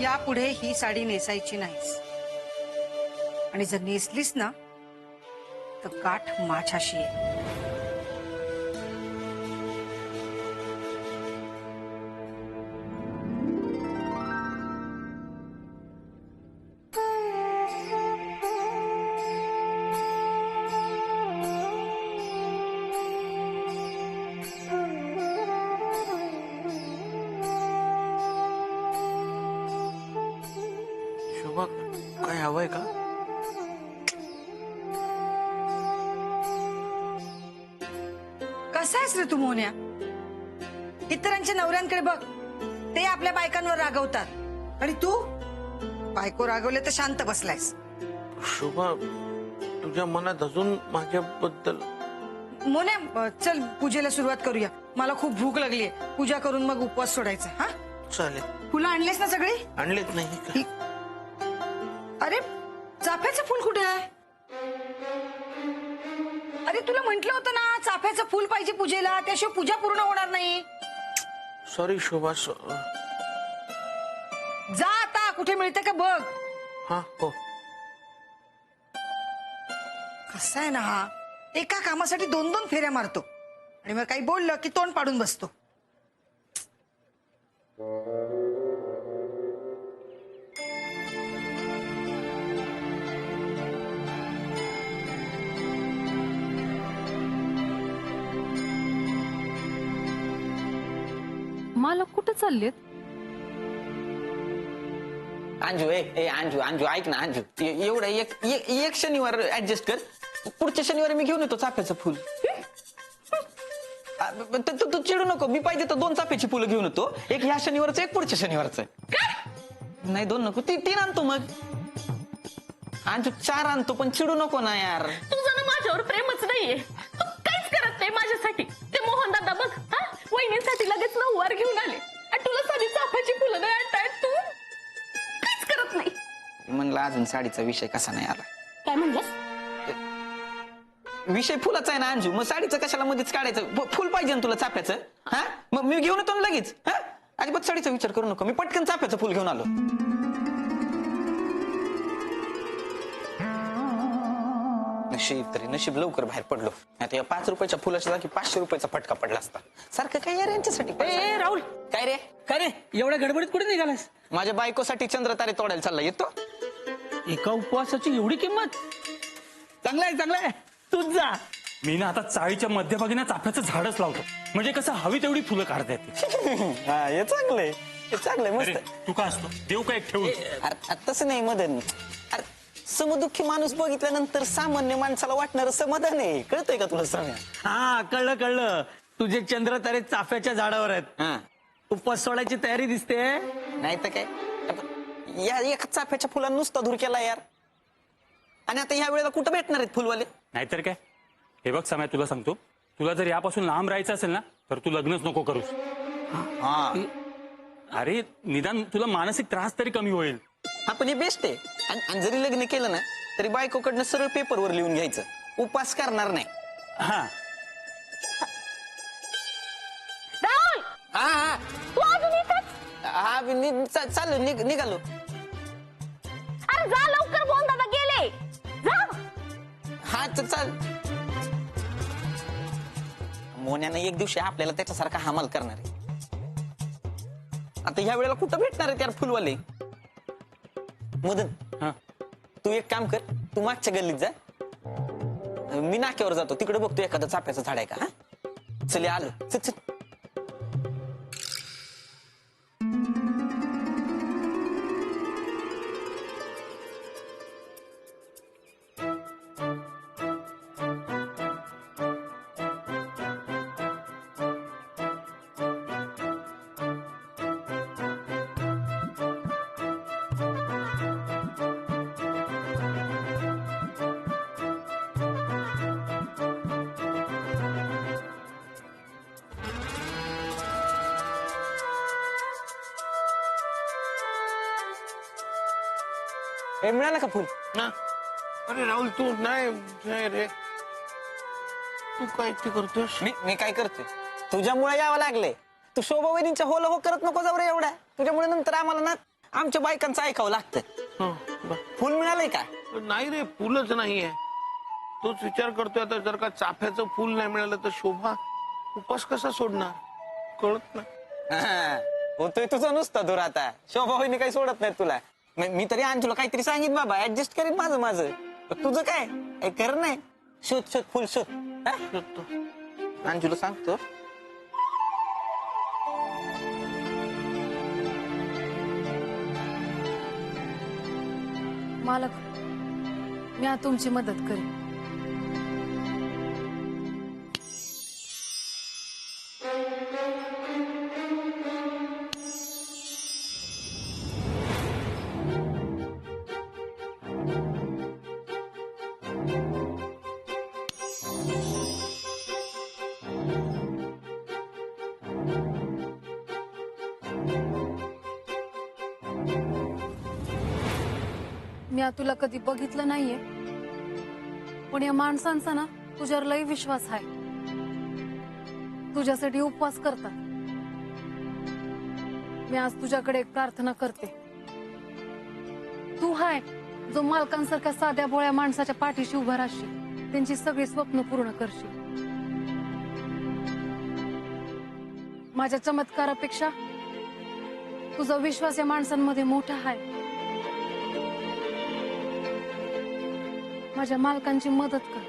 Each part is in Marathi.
यापुढे ही साडी नेसायची नाहीस आणि जर नेसलीस ना तर गाठ माझ्याशी आहे. शोभा काय हवंय का? कसा आहेस रे तू मोन्या? इतरांच्या नवऱ्यांकडे बघ, ते आपल्या बायकांवर रागवतात आणि तू बायको रागवले तर शांत बसलायस. शोभा तुझ्या मनात अजून माझ्याबद्दल. मोन्या चल पूजेला सुरुवात करूया. मला खूप भूक लागलीये. पूजा करून मग उपवास सोडायचा. हा चालेल. फुलं आणलेस ना सगळी? आणलेत नाही का? अरे चाफ्याचं फुल कुठे आहे? अरे तुला म्हंटल होतं ना चाफ्याचं फुल पाहिजे पूजेला, त्याशिवाय पूजा पूर्ण होणार नाही. सॉरी शोभा. जा आता, कुठे मिळते का बघ. हा हो. कसा आहे ना हा, एका कामासाठी 2-2 फेऱ्या मारतो आणि मग काही बोललं की तोंड पाडून बसतो. मालक कुठे चाललेत? अंजू अंजू ऐक ना अंजू, एवढं एक शनिवार ऍडजस्ट कर. पुढच्या शनिवारी मी घेऊन येतो चाफ्याचं फुल. तू चिडू नको, मी पाहिजे तर 2 चाफ्याची फुलं घेऊन येतो. एक ह्या शनिवारचं, एक पुढच्या शनिवारचं. नाही 2 नको, 3 आणतो मग. अंजू 4 आणतो, पण चिडू नको ना यार. तुझं ना माझ्यावर प्रेमच नाहीये. तू काहीच करत नाही माझ्यासाठी. ते मोहन दादा बघ, हा वहिनींसाठी लगेच नऊवार घेऊन आले आणि तुला साधी चाफ्याची फुलं नाही आणतायत. तू काहीच करत नाही. म्हणलं अजून साडीचा विषय कसा नाही आला. काय म्हणलास? विषय फुलाचा आहे ना अंजू, मग साडीचं कशाला मध्येच काढायचं? फुल पाहिजे ना तुला चाफ्याचं? हा मग मी घेऊन येतो ना लगेच. हा अजिबात साडीचा विचार करू नको, मी पटकन चाफ्याचं फुल घेऊन आलो. नशीब लवकर बाहेर पडलो. आता या 5 रुपयाच्या फुलाच्या जागी 500 रुपयाचा फटका पडला असता. सारखं काय यार यांच्यासाठी. राहुल, काय रे काय रे एवढ्या गडबडीत कुठे निघालास? माझ्या बायकोसाठी चंद्रतारे तोडायला चालला. येतो? एका उपवासाची एवढी किंमत? चांगलं आहे तूच जा. मी ना आता चाळीच्या मध्यभागी ना चाफ्याचं झाडच लावतो, म्हणजे कसं हवी तेवढी फुलं काढता येते. हा हे चांगलंय, मस्त. तू का असतो देव काय ठेवून? अरे तसं नाही मदन. अरे समदुःखी माणूस बघितल्यानंतर सामान्य माणसाला वाटणार समाधान आहे. कळतंय का तुला सम्या? हा कळलं. तुझे चंद्र तारे चाफ्याच्या झाडावर आहेत. हा उपवास सोडायची तयारी दिसते. नाही तर काय, या एका चाफ्याच्या फुलांना नुसता धूर केला यार. आणि आता ह्या वेळेला कुठं भेटणार आहेत फुलवाले? नाहीतर काय. हे बघ समय, तुला सांगतो, तुला जर यापासून लांब राहायचं असेल ना तर तू लग्नच नको करूस. हा अरे निदान तुला मानसिक त्रास तरी कमी होईल. हा पण हे बेस्ट आहे. आणि जरी लग्न केलं ना तरी बायकोकडनं सरळ पेपरवर लिहून घ्यायचं, उपास करणार नाही. हा राहुल, हा हा तू अजून इथेच? हा चाललो निघालो. अरे जा लवकर, मोहन दादा गेले. जा. हा चाल. मोन्यानं एक दिवशी आपल्याला त्याच्यासारखा हमाल करणार आहे. आता ह्या वेळेला कुठं भेटणार आहे त्यार फुलवाले? मदन हा तू एक काम कर, तू मागच्या गल्लीत जा, मी नाक्यावर जातो, तिकडे बघतो एखादं चाफ्याचं झाड आहे का. हा चल आलं. चल. हे मिळालं का फुल? ना अरे राहुल तू नाही रे, तू काय ते करतोस? मी काय करतोय? तुझ्यामुळे यावं लागले. तू शोभा वहिनींच्या होल हो करत नको जाऊ रे एवढ्या. तुझ्यामुळे नंतर आम्हाला ना आमच्या बायकांचं ऐकावं लागतं. हं, बर. फुल मिळालंय का? नाही रे, फुलच नाहीये. तोच विचार करतोय आता, जर का चाफ्याचं फुल नाही मिळालं तर शोभा उपास कसा सोडणार कळत नाही. हा, होतोय तुझं नुसतं दूर आता. शोभा होईने काही सोडत नाही तुला. मी तरी अंशूला काहीतरी सांगितलं बाबा, ऍडजस्ट करीन माझं. तुझं काय कर नाही. शोध फुल शोध. हा? शोधतो. अंशूला सांगतो. मालक, मी आता तुमची मदत करेन. मी आता तुला कधी बघितलं नाहीये, पण या माणसांचा ना तुझ्यावर लई विश्वास आहे. तुझ्यासाठी उपवास करतात. मी आज तुझ्याकडे एक प्रार्थना करते. तू हाय जो मालकांसारख्या साध्या भोळ्या माणसाच्या पाठीशी उभा राहशील, त्यांची सगळी स्वप्न पूर्ण करशील. माझ्या चमत्कारापेक्षा तुझा विश्वास या माणसांमध्ये मोठा आहे. माझ्या मालकांची मदत कर.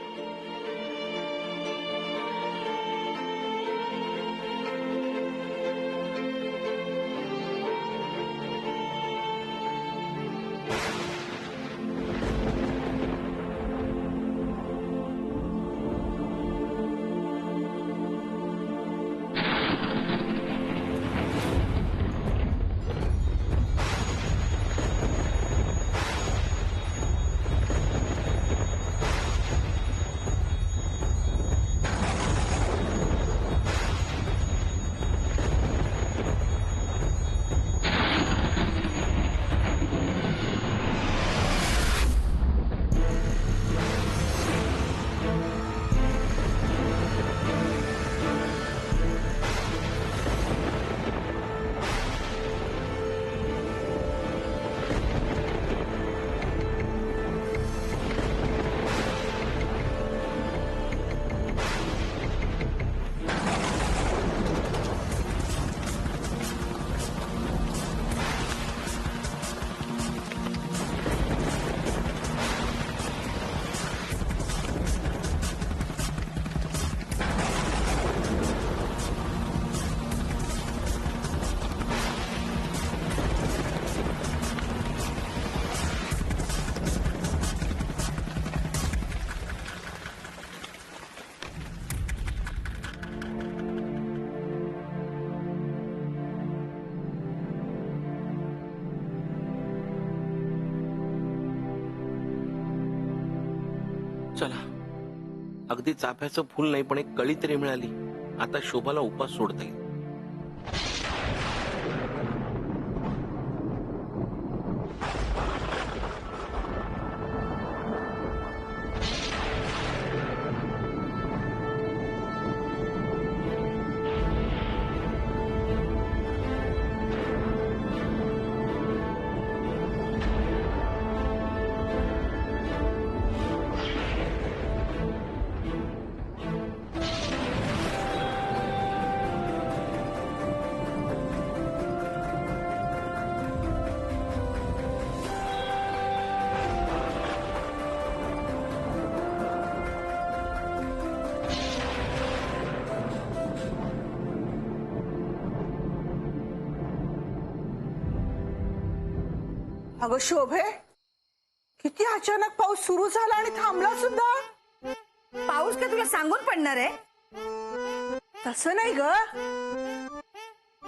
चला, अगदी चाफ्याचं फुल नाही पण एक कळी तरी मिळाली. आता शोभाला उपास सोडता येईल. अगं शोभे, किती अचानक पाऊस सुरू झाला आणि थांबला सुद्धा. पाऊस काय तुला सांगून पडणार आहे? तसं नाही ग,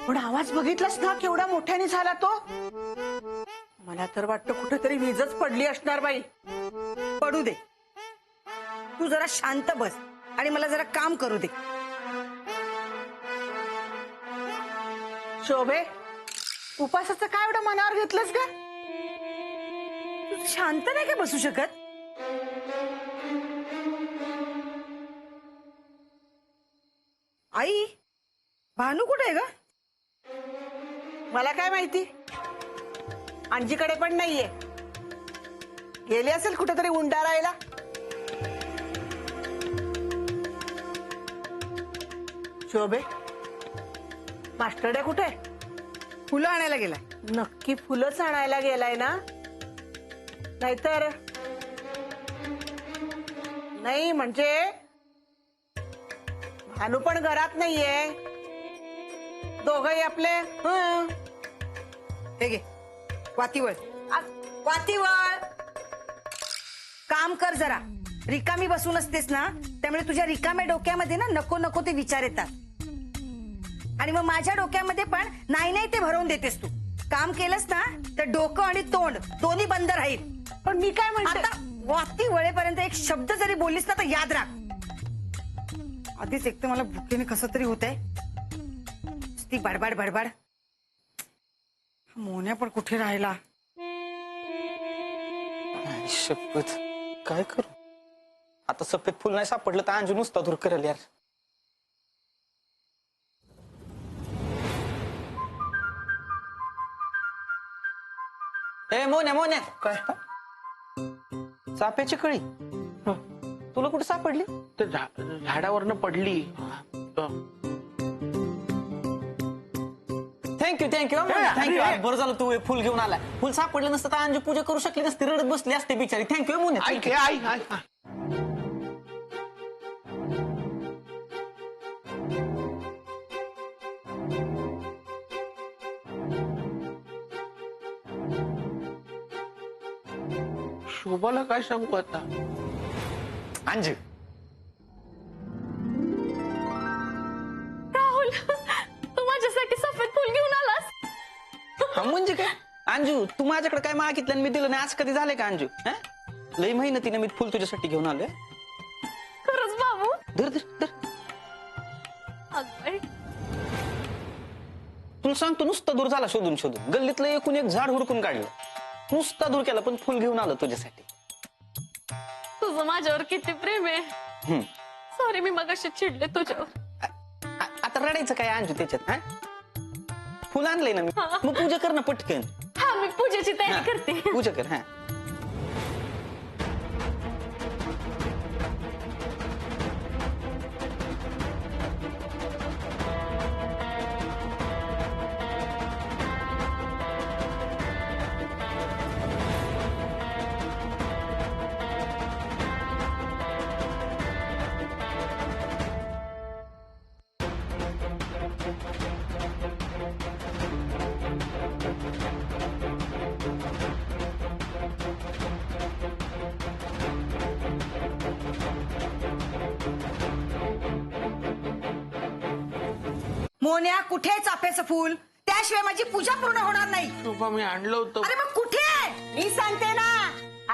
पण आवाज बघितलास ना केवढा मोठ्याने झाला तो. मला तर वाटतं कुठेतरी वीजच पडली असणार बाई. पडू दे, तू जरा शांत बस आणि मला जरा काम करू दे. शोभे, उपासाचं काय एवढं मनावर घेतलंस का? तू शांत नाही का बसू शकत? आई, भानू कुठे आहे ग? मला काय माहिती. अंजीकडे पण नाहीये. गेली असेल कुठेतरी उंडा राहायला. शोभे, मास्टरड्या कुठे? फुलं आणायला गेलाय. नक्की फुलंच आणायला गेलाय ना? नाहीतर नाही म्हणजे भानू पण घरात नाहीये. दोघही आपले हे घे वातीवळ. वातीवळ काम कर जरा. रिकामी बसून असतेस ना, त्यामुळे तुझ्या रिकाम्या डोक्यामध्ये ना नको नको ते विचार येतात आणि मग माझ्या डोक्यामध्ये पण नाही नाही ते भरवून देतेस तू. काम केलंस ना तर डोकं आणि तोंड दोन्ही बंद राहील. पण मी काय म्हणते, आता वाती वळेपर्यंत एक शब्द जरी बोललीस ना तर याद राख. आधीच एक तर मला भुकेने कसं तरी होतंय. ती बडबड बडबड. मोन्या पण कुठे राहिला? शपथ काय करू आता. सफेद फुल नाही सापडलं तर अंजू नुसता दूर करेल यार. ए मोन्या मोन्या काय चाफ्याची कळी तुला कुठे सापडली? ते झाडावरनं पडली. Thank you thank you thank you. बरं झालं तू हे फुल घेऊन आला. फुल सापडलं नसतं तर अंजू पूजा करू शकली नसती, रडत बसली असते बिचारी. थँक्यू मोन्या. ऐक हे, ऐक ऐक. शोभाला काय सांगू आता? अंजू राहुल, तू माझ्यासाठी सफेद फुल घेऊन आलास? हा म्हणजे काय अंजू, तू माझ्याकडे काय मागितलं आणि मी दिलं नाही आज कधी झालंय का अंजू? हा? लई मेहनतीने मी फुल तुझ्यासाठी घेऊन आलोय. खरंच बाबू? धर धर धर. अगं, तुला सांगतो नुसता दूर झाला शोधून शोधून. गल्लीतलं एकूण एक झाड हुडकून काढलं. नुसता दूर केला पण फुल घेऊन आलं तुझ्यासाठी. तुझं माझ्यावर किती प्रेम आहे. हम्म. सॉरी, मी मगाशी चिडले तुझ्यावर. आता रडायचं काय अंजू त्याच्यात? हा फुल आणलंय ना मी, मग पूजा कर ना पटकन. हा, मी पूजेची हा, तयारी करते. पूजा कर. हा मोन्या, कुठे आहे चाफ्याचं फुल? त्याशिवाय माझी पूजा पूर्ण होणार नाही. शोभा मी आणलं होतं. अरे मग कुठे आहे? मी सांगते ना,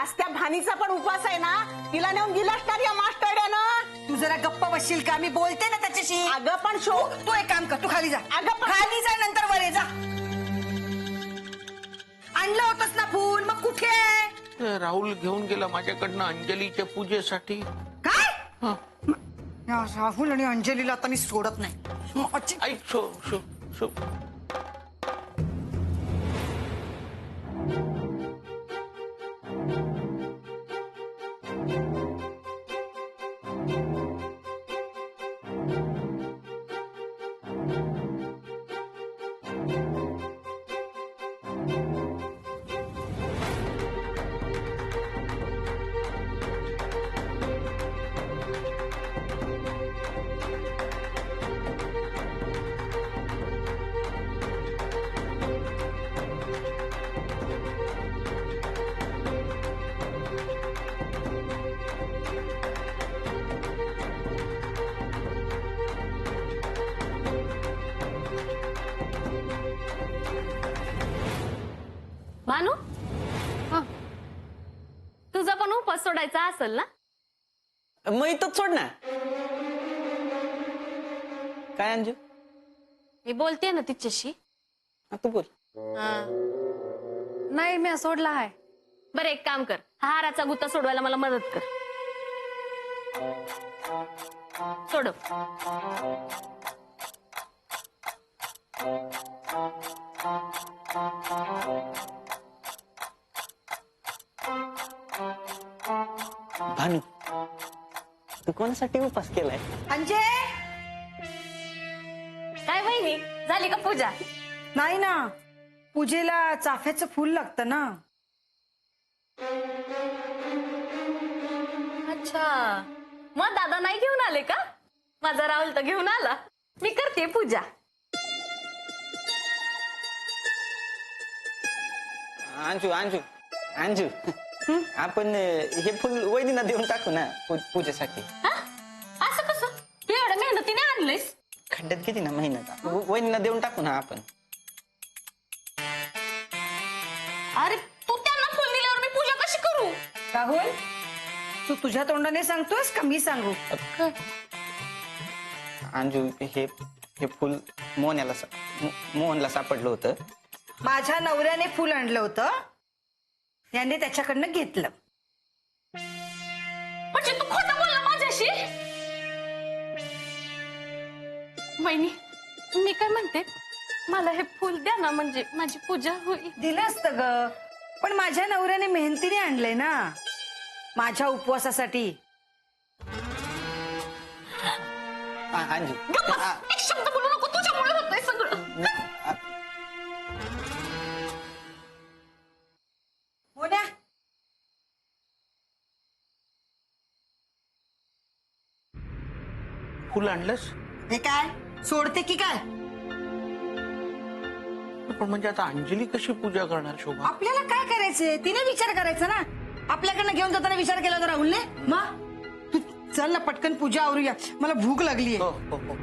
आज त्या भानीचा पण उपवास आहे ना, तिला नेऊन दिला असणार या मास्टरड्यानं. तू जरा गप्प बसशील का? मी बोलते ना त्याच्याशी. अगं पण तू एक काम कर, तू खाली जा. अगं खाली जा, नंतर वर ये जा. आणलं होतंस ना फुल, मग कुठे आहे? ते राहुल घेऊन गेला माझ्याकडनं अंजलीच्या पूजेसाठी. काय? हा. या राहुल आणि अंजलीला आता मी सोडत नाही. ऐक शो शो शो भानू, हा, तुझा पण उपवास सोडायचा असेल ना? मग इथंच सोड ना. काय अंजू? मी बोलते ना तिच्याशी. हा, तू बोल. नाही मी सोडला आहे. बरं, एक काम कर, हा हाराचा गुत्ता सोडवायला मला मदत कर. सोडव. भानू तू कोणासाठी उपास केलाय? अंजे काय वहिनी झाली का पूजा? नाही ना, पूजेला चाफ्याचं फूल लागतं ना. अच्छा, मग दादा नाही घेऊन आले का? माझा राहुल तर घेऊन आला. मी करते पूजा. अंजू अंजू अंजू आपण हे फुल वहिनीला देऊन टाकू ना पूजेसाठी. हा? असं कसं? तू एवढ्या मेहनतीने आणलंयस? खड्ड्यात किती ना मेहनत वहिनीला देऊन टाकू ना आपण. अरे तू त्यांना फुल दिल्यावर मी पूजा कशी करू? राहुल, तू तुझ्या तोंडाने सांगतोस का मी सांगू? अंजू हे हे फुल मोहनला सापडलं होतं. माझ्या नवऱ्याने फुल आणलं होतं, त्याने त्याच्याकडनं घेतलं. म्हणजे तू खोटं बोलला माझ्याशी? वहिनी मी काय म्हणते, मला हे फुल द्या ना, म्हणजे माझी पूजा होईल. दिलं असतं ग, पण माझ्या नवऱ्याने मेहनतीने आणलंय ना माझ्या उपवासासाठी. अंजू एक शब्द बोलू नको, तुझ्यामुळे होतंय सगळं. हो ना. फुल आणलंस? हे काय सोडते की काय? पण म्हणजे आता अंजली कशी पूजा करणार शोभा? आपल्याला काय करायचंय तिने विचार करायचा ना. आपल्याकडनं घेऊन जाताना विचार केला होता राहुलने. मग तू चल ना पटकन पूजा आवरूया, मला भूक लागली हो आहे. हो हो.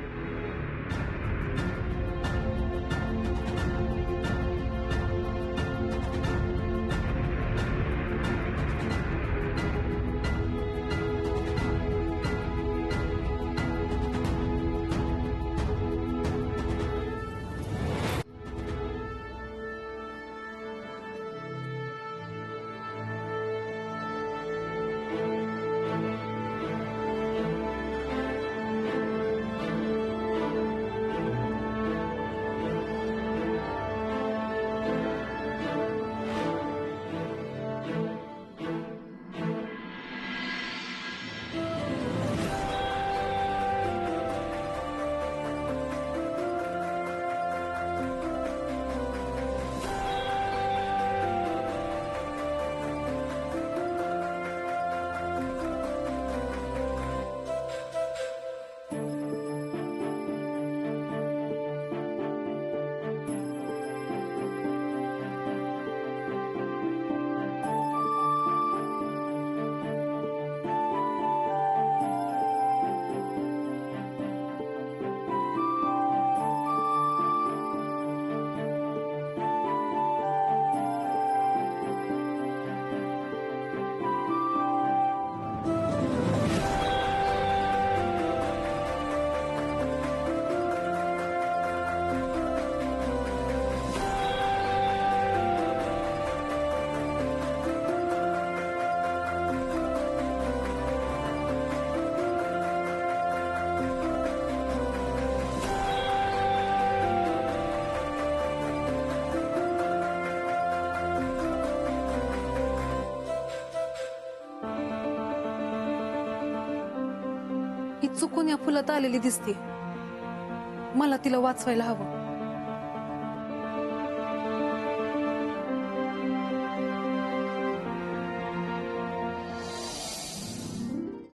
ही चुकून या फुलात आलेली दिसते. मला तिला वाचवायला हवं.